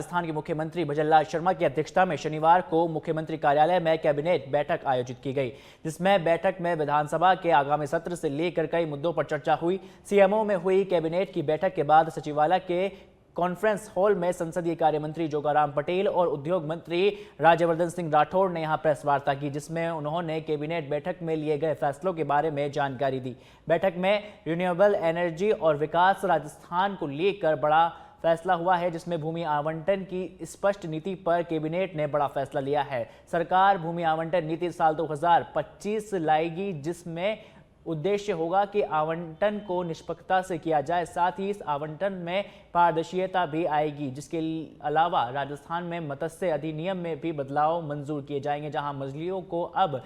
राजस्थान के मुख्यमंत्री भजनलाल शर्मा की अध्यक्षता में शनिवार को मुख्यमंत्री कार्यालय में कैबिनेट बैठक आयोजित की गई, जिसमें बैठक में विधानसभा के आगामी सत्र से लेकर कई मुद्दों पर चर्चा हुई। सीएमओ में हुई कैबिनेट की बैठक के बाद सचिवालय के कॉन्फ्रेंस हॉल में संसदीय कार्य मंत्री जोगाराम पटेल और उद्योग मंत्री राज्यवर्धन सिंह राठौड़ ने यहां प्रेस वार्ता की, जिसमें उन्होंने कैबिनेट बैठक में लिए गए फैसलों के बारे में जानकारी दी। बैठक में रिन्यूएबल एनर्जी और विकास राजस्थान को लेकर बड़ा फैसला हुआ है, जिसमें भूमि आवंटन की स्पष्ट नीति पर कैबिनेट ने बड़ा फैसला लिया है। सरकार भूमि आवंटन नीति साल 2025 लाएगी, जिसमें उद्देश्य होगा कि आवंटन को निष्पक्षता से किया जाए, साथ ही इस आवंटन में पारदर्शिता भी आएगी। जिसके अलावा राजस्थान में मत्स्य अधिनियम में भी बदलाव मंजूर किए जाएंगे, जहां मछलियों को अब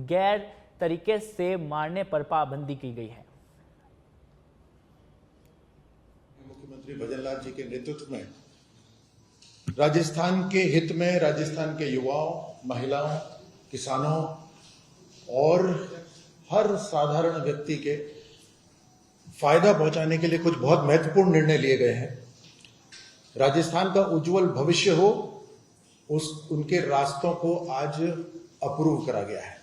गैर तरीके से मारने पर पाबंदी की गई है। मुख्यमंत्री भजनलाल जी के नेतृत्व में राजस्थान के हित में राजस्थान के युवाओं, महिलाओं, किसानों और हर साधारण व्यक्ति के फायदा पहुंचाने के लिए कुछ बहुत महत्वपूर्ण निर्णय लिए गए हैं। राजस्थान का उज्जवल भविष्य हो, उनके रास्तों को आज अप्रूव करा गया है।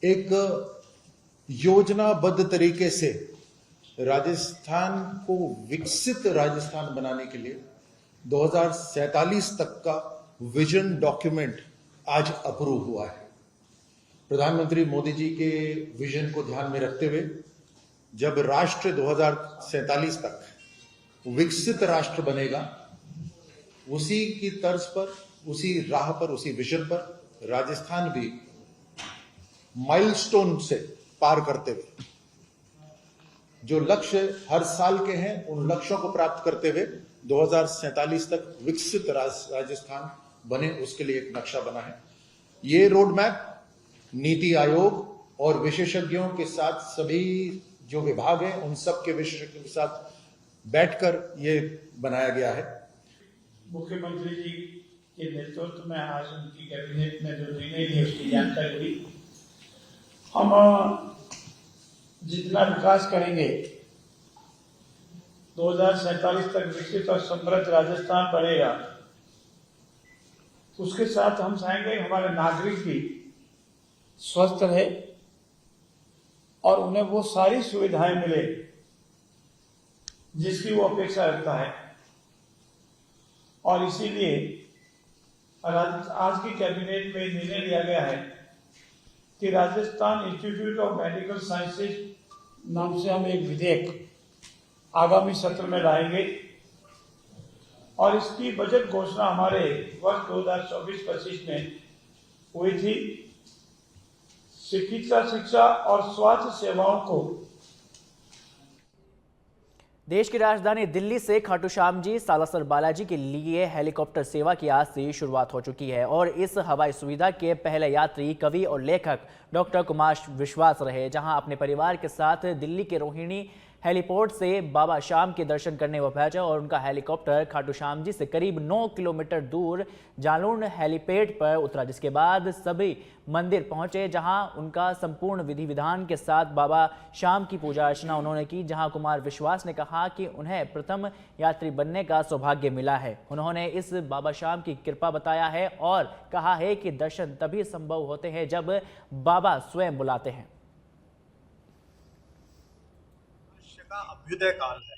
एक योजनाबद्ध तरीके से राजस्थान को विकसित राजस्थान बनाने के लिए 2047 तक का विजन डॉक्यूमेंट आज अप्रूव हुआ है। प्रधानमंत्री मोदी जी के विजन को ध्यान में रखते हुए जब राष्ट्र 2047 तक विकसित राष्ट्र बनेगा, उसी की तर्ज पर, उसी राह पर, उसी विजन पर राजस्थान भी माइलस्टोन से पार करते हुए जो लक्ष्य हर साल के हैं, उन लक्ष्यों को प्राप्त करते हुए 2047 तक विकसित राजस्थान बने, उसके लिए एक नक्शा बना है। ये रोड मैप नीति आयोग और विशेषज्ञों के साथ सभी जो विभाग हैं, उन सब के विशेषज्ञों के साथ बैठकर ये बनाया गया है। मुख्यमंत्री जी के नेतृत्व में आज उनकी कैबिनेट में जो निर्णय लिए उसकी जानकारी हुई। हम जितना विकास करेंगे 2047 तक विकसित और समृद्ध राजस्थान बनेगा, उसके साथ हम चाहेंगे हमारे नागरिक भी स्वस्थ रहे और उन्हें वो सारी सुविधाएं मिले जिसकी वो अपेक्षा रखता है। और इसीलिए आज की कैबिनेट में निर्णय लिया गया है कि Rajasthan institute of medical sciences नाम से हम एक विधेयक आगामी सत्र में लाएंगे और इसकी बजट घोषणा हमारे वर्ष 2024-25 में हुई थी। चिकित्सा शिक्षा और स्वास्थ्य सेवाओं को देश की राजधानी दिल्ली से खाटू श्याम जी सालासर बालाजी के लिए हेलीकॉप्टर सेवा की आज से शुरुआत हो चुकी है और इस हवाई सुविधा के पहले यात्री कवि और लेखक डॉक्टर कुमार विश्वास रहे, जहां अपने परिवार के साथ दिल्ली के रोहिणी हेलीपोर्ट से बाबा श्याम के दर्शन करने वो पहुंचे और उनका हेलीकॉप्टर खाटू श्याम जी से करीब 9 किलोमीटर दूर जालून हेलीपैड पर उतरा, जिसके बाद सभी मंदिर पहुंचे, जहां उनका संपूर्ण विधि विधान के साथ बाबा श्याम की पूजा अर्चना उन्होंने की। जहां कुमार विश्वास ने कहा कि उन्हें प्रथम यात्री बनने का सौभाग्य मिला है। उन्होंने इस बाबा श्याम की कृपा बताया है और कहा है कि दर्शन तभी संभव होते हैं जब बाबा स्वयं बुलाते हैं। अभ्युदय काल है,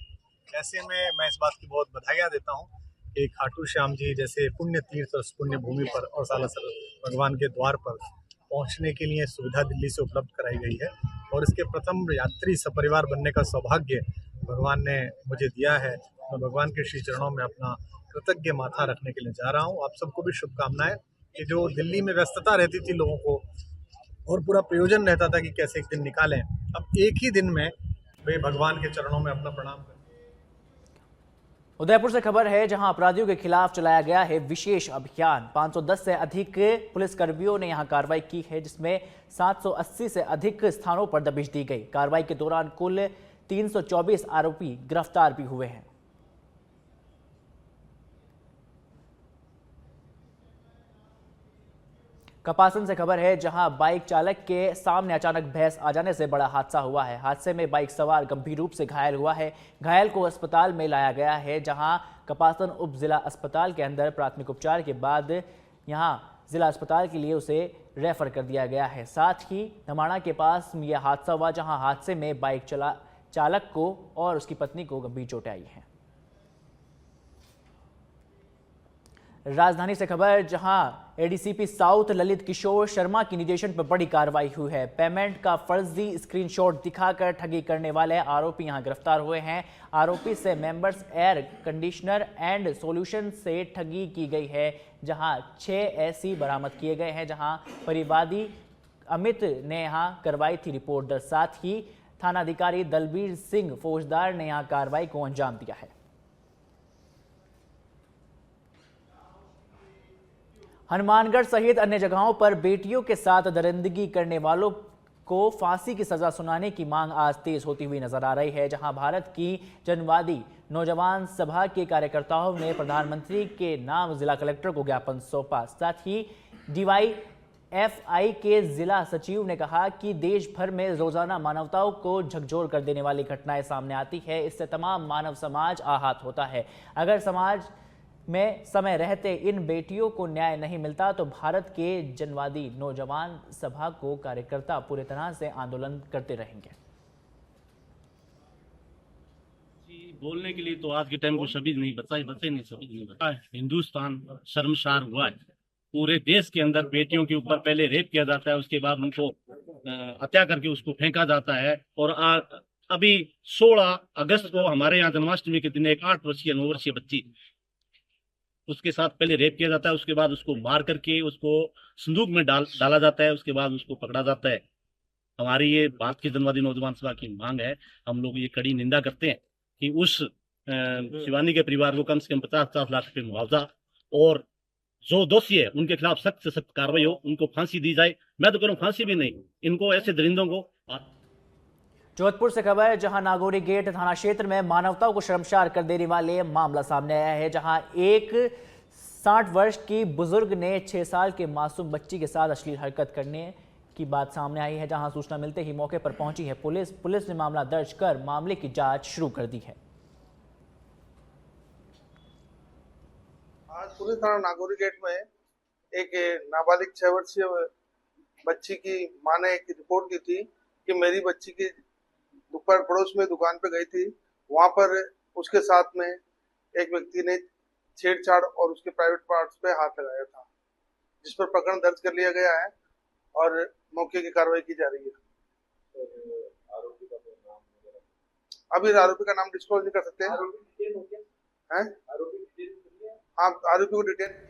ऐसे में मैं इस बात की बहुत बधाइयाँ देता हूँ कि खाटू श्याम जी जैसे पुण्य तीर्थ और पुण्य भूमि पर और सालासर भगवान के द्वार पर पहुँचने के लिए सुविधा दिल्ली से उपलब्ध कराई गई है और इसके प्रथम यात्री सपरिवार बनने का सौभाग्य भगवान ने मुझे दिया है। मैं भगवान के श्री चरणों में अपना कृतज्ञ माथा रखने के लिए जा रहा हूँ। आप सबको भी शुभकामनाएं कि जो दिल्ली में व्यस्तता रहती थी लोगों को और पूरा प्रयोजन रहता था कि कैसे एक दिन निकालें, अब एक ही दिन में वे भगवान के चरणों में अपना प्रणाम करें। उदयपुर से खबर है, जहां अपराधियों के खिलाफ चलाया गया है विशेष अभियान। 510 से अधिक पुलिसकर्मियों ने यहां कार्रवाई की है, जिसमें 780 से अधिक स्थानों पर दबिश दी गई। कार्रवाई के दौरान कुल 324 आरोपी गिरफ्तार भी हुए हैं। कपासन से खबर है, जहां बाइक चालक के सामने अचानक भैंस आ जाने से बड़ा हादसा हुआ है। हादसे में बाइक सवार गंभीर रूप से घायल हुआ है। घायल को अस्पताल में लाया गया है, जहां कपासन उप जिला अस्पताल के अंदर प्राथमिक उपचार के बाद यहां जिला अस्पताल के लिए उसे रेफर कर दिया गया है। साथ ही धमाड़ा के पास यह हादसा हुआ, जहां हादसे में बाइक चालक को और उसकी पत्नी को गंभीर चोटें आई हैं। राजधानी से खबर, जहां एडीसीपी साउथ ललित किशोर शर्मा की निर्देशन पर बड़ी कार्रवाई हुई है। पेमेंट का फर्जी स्क्रीनशॉट दिखाकर ठगी करने वाले आरोपी यहां गिरफ्तार हुए हैं। आरोपी से members air conditioner and solution से ठगी की गई है, जहां 6 एसी बरामद किए गए हैं, जहां परिवादी अमित ने यहां करवाई थी रिपोर्ट दर्ज। साथ ही थानाधिकारी दलबीर सिंह फौजदार ने यहां कार्रवाई को अंजाम दिया है। हनुमानगढ़ सहित अन्य जगहों पर बेटियों के साथ दरिंदगी करने वालों को फांसी की सजा सुनाने की मांग आज तेज होती हुई नजर आ रही है, जहां भारत की जनवादी नौजवान सभा के कार्यकर्ताओं ने प्रधानमंत्री के नाम जिला कलेक्टर को ज्ञापन सौंपा। साथ ही डीवाईएफआई के जिला सचिव ने कहा कि देश भर में रोजाना मानवताओं को झकझोर कर देने वाली घटनाएं सामने आती है। इससे तमाम मानव समाज आहत होता है। अगर समाज में समय रहते इन बेटियों को न्याय नहीं मिलता तो भारत के जनवादी नौजवान सभा को कार्यकर्ता पूरी तरह से आंदोलन करते रहेंगे। बोलने के लिए तो आज के टाइम को शब्द नहीं बचा। हिंदुस्तान शर्मसार हुआ है। पूरे देश के अंदर बेटियों के ऊपर पहले रेप किया जाता है, उसके बाद उनको हत्या करके उसको फेंका जाता है। और अभी 16 अगस्त को हमारे यहाँ जन्माष्टमी के दिन एक 8 वर्षीय 9 वर्षीय बच्ची, उसके साथ पहले रेप किया जाता है, उसके बाद उसको मार करके उसको संदूक में डाला जाता है, उसके बाद उसको पकड़ा जाता है। हमारी ये भारत की जनवादी नौजवान सभा की मांग है। हम लोग ये कड़ी निंदा करते हैं कि उस शिवानी के परिवार को कम से कम 50-50 लाख रुपए मुआवजा और जो दोषी है उनके खिलाफ सख्त से सख्त कार्रवाई हो, उनको फांसी दी जाए। मैं तो करूँ फांसी भी नहीं, इनको ऐसे दरिंदों को। जोधपुर से खबर है, जहां नागौरी गेट थाना क्षेत्र में मानवता को शर्मसार कर देने वाले मामला सामने आया है, जहां एक 60 वर्ष की बुजुर्ग ने 6 साल के मासूम बच्ची के साथ अश्लील हरकत करने की बात सामने आई है। जहां सूचना मिलते ही मौके पर पहुंची है पुलिस ने मामला दर्ज कर मामले की जांच शुरू कर दी है। आज पुलिस थाना नागौरी गेट में एक नाबालिग 6 वर्षीय बच्ची की मां ने एक रिपोर्ट की थी कि मेरी बच्ची की दोपहर पड़ोस में दुकान पे गई थी, वहां पर उसके साथ में एक व्यक्ति ने छेड़छाड़ और उसके प्राइवेट पार्ट्स पे हाथ लगाया था, जिस पर प्रकरण दर्ज कर लिया गया है और मौके की कार्रवाई की जा रही है। अभी आरोपी का नाम डिस्क्लोज नहीं कर सकते हैं। हाँ, आरोपी को डिटेन।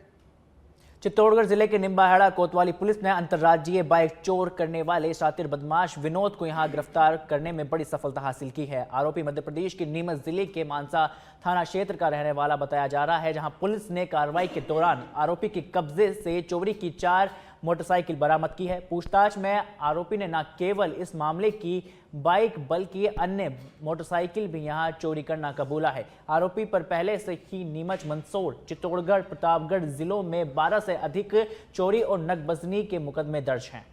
चित्तौड़गढ़ जिले के निम्बाहेड़ा कोतवाली पुलिस ने अंतर्राज्यीय बाइक चोर करने वाले शातिर बदमाश विनोद को यहां गिरफ्तार करने में बड़ी सफलता हासिल की है। आरोपी मध्य प्रदेश के नीमच जिले के मानसा थाना क्षेत्र का रहने वाला बताया जा रहा है, जहां पुलिस ने कार्रवाई के दौरान आरोपी के कब्जे से चोरी की 4 मोटरसाइकिल बरामद की है। पूछताछ में आरोपी ने न केवल इस मामले की बाइक बल्कि अन्य मोटरसाइकिल भी यहां चोरी करना कबूला है। आरोपी पर पहले से ही नीमच, मंदसौर, चित्तौड़गढ़, प्रतापगढ़ जिलों में 12 से अधिक चोरी और नकबजनी के मुकदमे दर्ज हैं।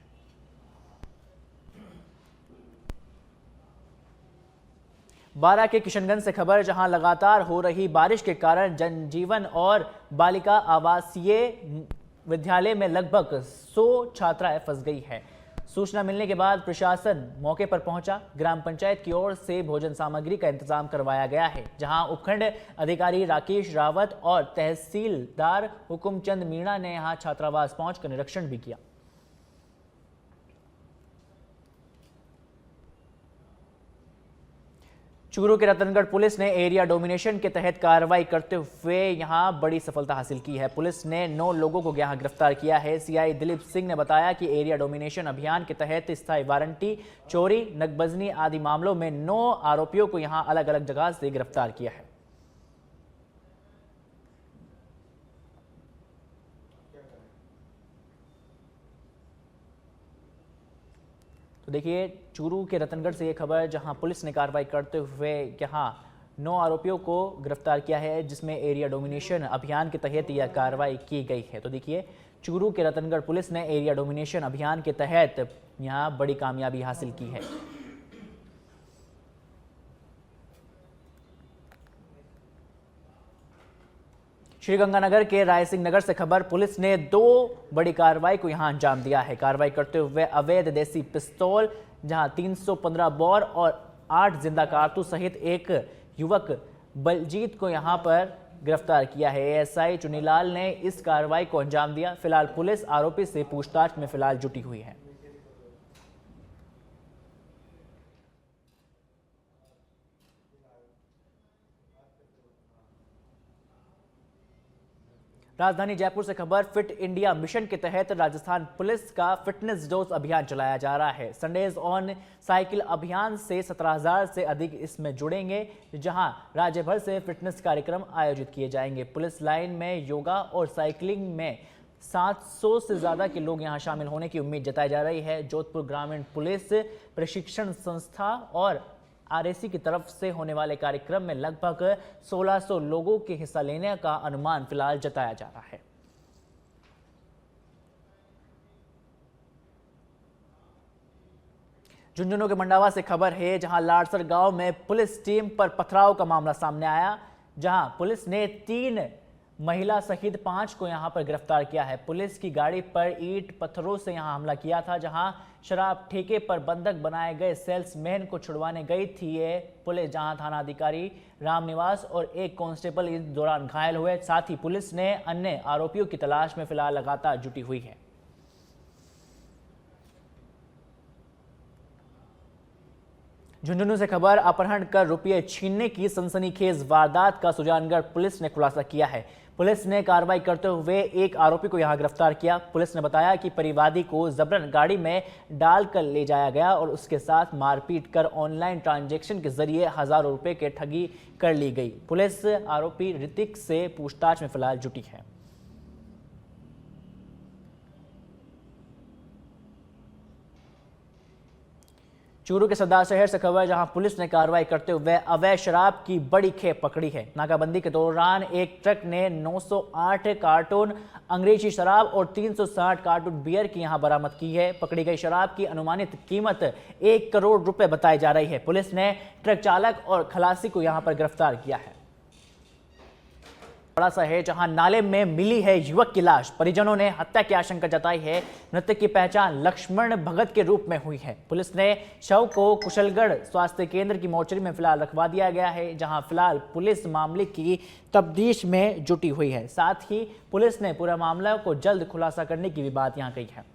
बारा के किशनगंज से खबर, जहां लगातार हो रही बारिश के कारण जनजीवन और बालिका आवासीय विद्यालय में लगभग 100 छात्राएं फंस गई है। सूचना मिलने के बाद प्रशासन मौके पर पहुंचा। ग्राम पंचायत की ओर से भोजन सामग्री का इंतजाम करवाया गया है, जहां उपखंड अधिकारी राकेश रावत और तहसीलदार हुकुमचंद मीणा ने यहां छात्रावास पहुंचकर निरीक्षण भी किया। चूरू के रतनगढ़ पुलिस ने एरिया डोमिनेशन के तहत कार्रवाई करते हुए यहां बड़ी सफलता हासिल की है। पुलिस ने 9 लोगों को यहां गिरफ्तार किया है। सीआई दिलीप सिंह ने बताया कि एरिया डोमिनेशन अभियान के तहत स्थायी वारंटी, चोरी, नकबजनी आदि मामलों में 9 आरोपियों को यहां अलग अलग जगह से गिरफ्तार किया है। तो देखिए, चूरू के रतनगढ़ से ये खबर, जहां पुलिस ने कार्रवाई करते हुए यहां 9 आरोपियों को गिरफ्तार किया है, जिसमें एरिया डोमिनेशन अभियान के तहत यह कार्रवाई की गई है। तो देखिए, चूरू के रतनगढ़ पुलिस ने एरिया डोमिनेशन अभियान के तहत यहां बड़ी कामयाबी हासिल की है। श्रीगंगानगर के राय सिंह नगर से खबर, पुलिस ने 2 बड़ी कार्रवाई को यहां अंजाम दिया है। कार्रवाई करते हुए अवैध देसी पिस्तौल जहां 315 बोर और 8 जिंदा कारतूस सहित एक युवक बलजीत को यहां पर गिरफ्तार किया है। एएसआई चुनीलाल ने इस कार्रवाई को अंजाम दिया। फिलहाल पुलिस आरोपी से पूछताछ में फिलहाल जुटी हुई है। राजधानी जयपुर से खबर, फिट इंडिया मिशन के तहत राजस्थान पुलिस का फिटनेस डोज अभियान चलाया जा रहा है। संडेज ऑन साइकिल अभियान से 17,000 से अधिक इसमें जुड़ेंगे, जहां राज्य भर से फिटनेस कार्यक्रम आयोजित किए जाएंगे। पुलिस लाइन में योगा और साइकिलिंग में 700 से ज्यादा के लोग यहां शामिल होने की उम्मीद जताई जा रही है। जोधपुर ग्रामीण पुलिस प्रशिक्षण संस्था और आरएसी की तरफ से होने वाले कार्यक्रम में लगभग 1600 लोगों के हिस्सा लेने का अनुमान फिलहाल जताया जा रहा है। झुंझुनू के मंडावा से खबर है, जहां लाड़सर गांव में पुलिस टीम पर पथराव का मामला सामने आया, जहां पुलिस ने 3 महिला सहित 5 को यहां पर गिरफ्तार किया है। पुलिस की गाड़ी पर ईंट पत्थरों से यहां हमला किया था, जहां शराब ठेके पर बंधक बनाए गए सेल्समैन को छुड़वाने गई थी ये पुलिस, जहां थाना अधिकारी रामनिवास और एक कांस्टेबल इस दौरान घायल हुए। साथ ही पुलिस ने अन्य आरोपियों की तलाश में फिलहाल लगातार जुटी हुई है। झुंझुनू से खबर, अपहरण कर रुपये छीनने की सनसनीखेज वारदात का सुजानगढ़ पुलिस ने खुलासा किया है। पुलिस ने कार्रवाई करते हुए एक आरोपी को यहां गिरफ्तार किया। पुलिस ने बताया कि परिवादी को जबरन गाड़ी में डालकर ले जाया गया और उसके साथ मारपीट कर ऑनलाइन ट्रांजैक्शन के जरिए हजारों रुपए के ठगी कर ली गई। पुलिस आरोपी ऋतिक से पूछताछ में फिलहाल जुटी है। चूरू के सरदार शहर से खबर, जहां पुलिस ने कार्रवाई करते हुए अवैध शराब की बड़ी खेप पकड़ी है। नाकाबंदी के दौरान एक ट्रक ने 908 कार्टून अंग्रेजी शराब और 360 कार्टून बियर की यहां बरामद की है। पकड़ी गई शराब की अनुमानित कीमत 1 करोड़ रुपए बताई जा रही है। पुलिस ने ट्रक चालक और खलासी को यहां पर गिरफ्तार किया है। बड़ा सा है, जहां नाले में मिली है युवक की लाश। परिजनों ने हत्या की आशंका जताई है। मृतक की पहचान लक्ष्मण भगत के रूप में हुई है। पुलिस ने शव को कुशलगढ़ स्वास्थ्य केंद्र की मोर्चरी में फिलहाल रखवा दिया गया है, जहां फिलहाल पुलिस मामले की तफ्तीश में जुटी हुई है। साथ ही पुलिस ने पूरा मामला को जल्द खुलासा करने की भी बात यहां कही है।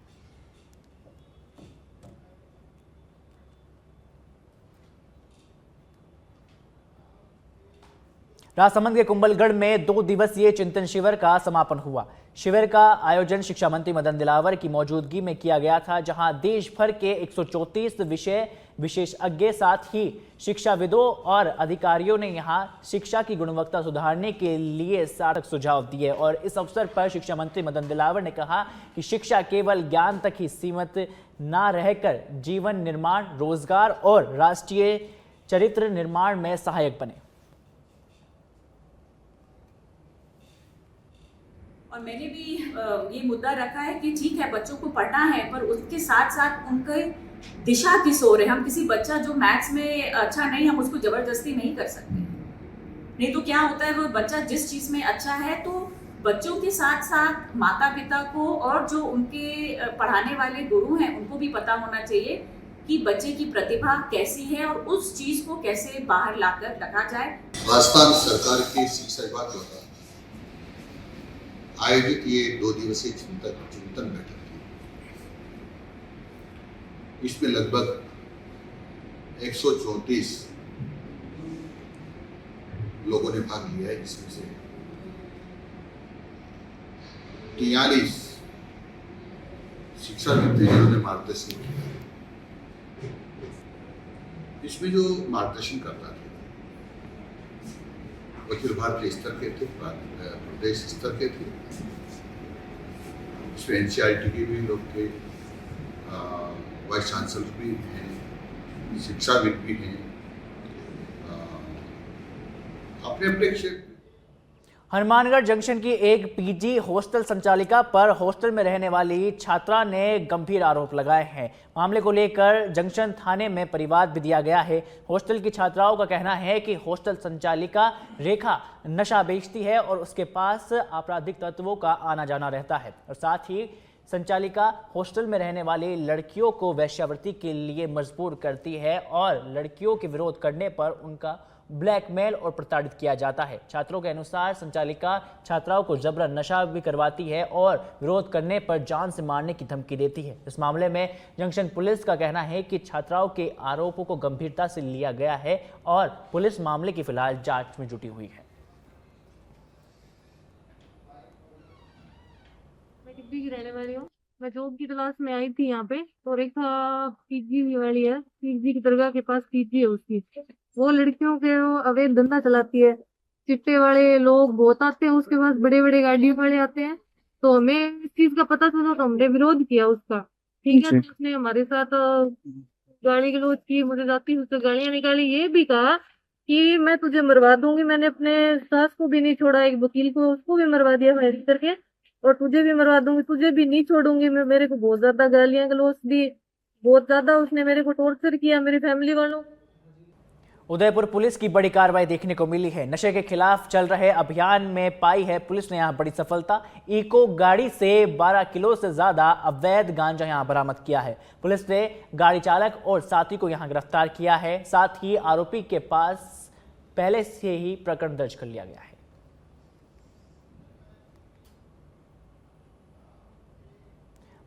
राजसमंद के कुंभलगढ़ में 2 दिवसीय चिंतन शिविर का समापन हुआ। शिविर का आयोजन शिक्षा मंत्री मदन दिलावर की मौजूदगी में किया गया था, जहां देश भर के 134 विषय विशेषज्ञ साथ ही शिक्षाविदों और अधिकारियों ने यहां शिक्षा की गुणवत्ता सुधारने के लिए सार्थक सुझाव दिए। और इस अवसर पर शिक्षा मंत्री मदन दिलावर ने कहा कि शिक्षा केवल ज्ञान तक ही सीमित न रहकर जीवन निर्माण, रोजगार और राष्ट्रीय चरित्र निर्माण में सहायक बने। और मैंने भी ये मुद्दा रखा है कि ठीक है बच्चों को पढ़ना है, पर उसके साथ साथ उनके दिशा किस ओर है। हम किसी बच्चा जो मैथ्स में अच्छा नहीं, हम उसको जबरदस्ती नहीं कर सकते। नहीं तो क्या होता है, वो बच्चा जिस चीज में अच्छा है, तो बच्चों के साथ साथ माता पिता को और जो उनके पढ़ाने वाले गुरु हैं उनको भी पता होना चाहिए कि बच्चे की प्रतिभा कैसी है और उस चीज को कैसे बाहर लाकर रखा जाए। राजस्थान सरकार की शिक्षा विभाग द्वारा आयोजित ये 2 दिवसीय चिंतन बैठक थी। इसमें लगभग 134 लोगों ने भाग लिया है, जिसमें से 43 शिक्षाविद थे जिन्होंने मार्गदर्शन किया। इसमें जो मार्गदर्शन करता थे अखिल भारतीय स्तर के थे, प्रदेश स्तर के थे, इसमें एनसीईआरटी के भी लोग थे, वाइस चांसलर भी हैं, शिक्षाविद भी हैं, अपने अपने क्षेत्र। हनुमानगढ़ जंक्शन की एक पीजी हॉस्टल संचालिका पर हॉस्टल में रहने वाली छात्रा ने गंभीर आरोप लगाए हैं। मामले को लेकर जंक्शन थाने में परिवाद भी दिया गया है। हॉस्टल की छात्राओं का कहना है कि हॉस्टल संचालिका रेखा नशा बेचती है और उसके पास आपराधिक तत्वों का आना जाना रहता है और साथ ही संचालिका हॉस्टल में रहने वाली लड़कियों को वेश्यावृत्ति के लिए मजबूर करती है और लड़कियों के विरोध करने पर उनका ब्लैकमेल और प्रताड़ित किया जाता है। छात्रों के अनुसार संचालिका छात्राओं को जबरन नशा भी करवाती है और विरोध करने पर जान से मारने की धमकी देती है। इस मामले में जंक्शन पुलिस का कहना है कि छात्राओं के आरोपों को गंभीरता से लिया गया है और पुलिस मामले की फिलहाल जांच में जुटी हुई है। मैं टिब्बी की रहने वाली हूँ। मैं जॉब की तलाश में आई थी यहाँ पे और एक था पीजी वाली है, पीजी की दरगाह के पास पीजी है उसकी। वो लड़कियों के अवैध धंधा चलाती है। चिट्टे वाले लोग बहुत आते हैं उसके पास, बड़े बड़े गाड़ियों वाले आते हैं। तो हमें इस चीज का पता चला तो हमने विरोध किया उसका। ठीक है, तो उसने हमारे साथ गाली गलौज की, मुझे जाती उससे गालियां निकाली। ये भी कहा कि मैं तुझे मरवा दूंगी। मैंने अपने सास को भी नहीं छोड़ा, एक वकील को उसको भी मरवा दिया फायरिंग करके, और तुझे भी मरवा दूंगी, तुझे भी नहीं छोड़ूंगी मैं। मेरे को बहुत ज्यादा गालियां गलौज दी, बहुत ज्यादा उसने मेरे को टॉर्चर किया, मेरी फैमिली वालों। उदयपुर पुलिस की बड़ी कार्रवाई देखने को मिली है। नशे के खिलाफ चल रहे अभियान में पाई है पुलिस ने यहां बड़ी सफलता। इको गाड़ी से 12 किलो से ज्यादा अवैध गांजा यहां बरामद किया है। पुलिस ने गाड़ी चालक और साथी को यहां गिरफ्तार किया है। साथ ही आरोपी के पास पहले से ही प्रकरण दर्ज कर लिया गया है।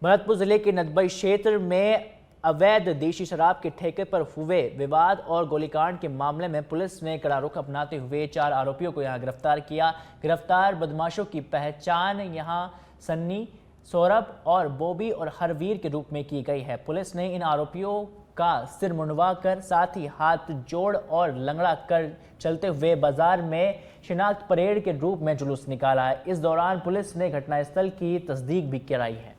भरतपुर जिले के नदबई क्षेत्र में अवैध देशी शराब के ठेके पर हुए विवाद और गोलीकांड के मामले में पुलिस ने कड़ा रुख अपनाते हुए 4 आरोपियों को यहां गिरफ्तार किया। गिरफ्तार बदमाशों की पहचान यहां सन्नी, सौरभ और बॉबी और हरवीर के रूप में की गई है। पुलिस ने इन आरोपियों का सिर मुंडवा कर साथ ही हाथ जोड़ और लंगड़ा कर चलते हुए बाजार में शिनाख्त परेड के रूप में जुलूस निकाला है। इस दौरान पुलिस ने घटनास्थल की तस्दीक भी कराई है।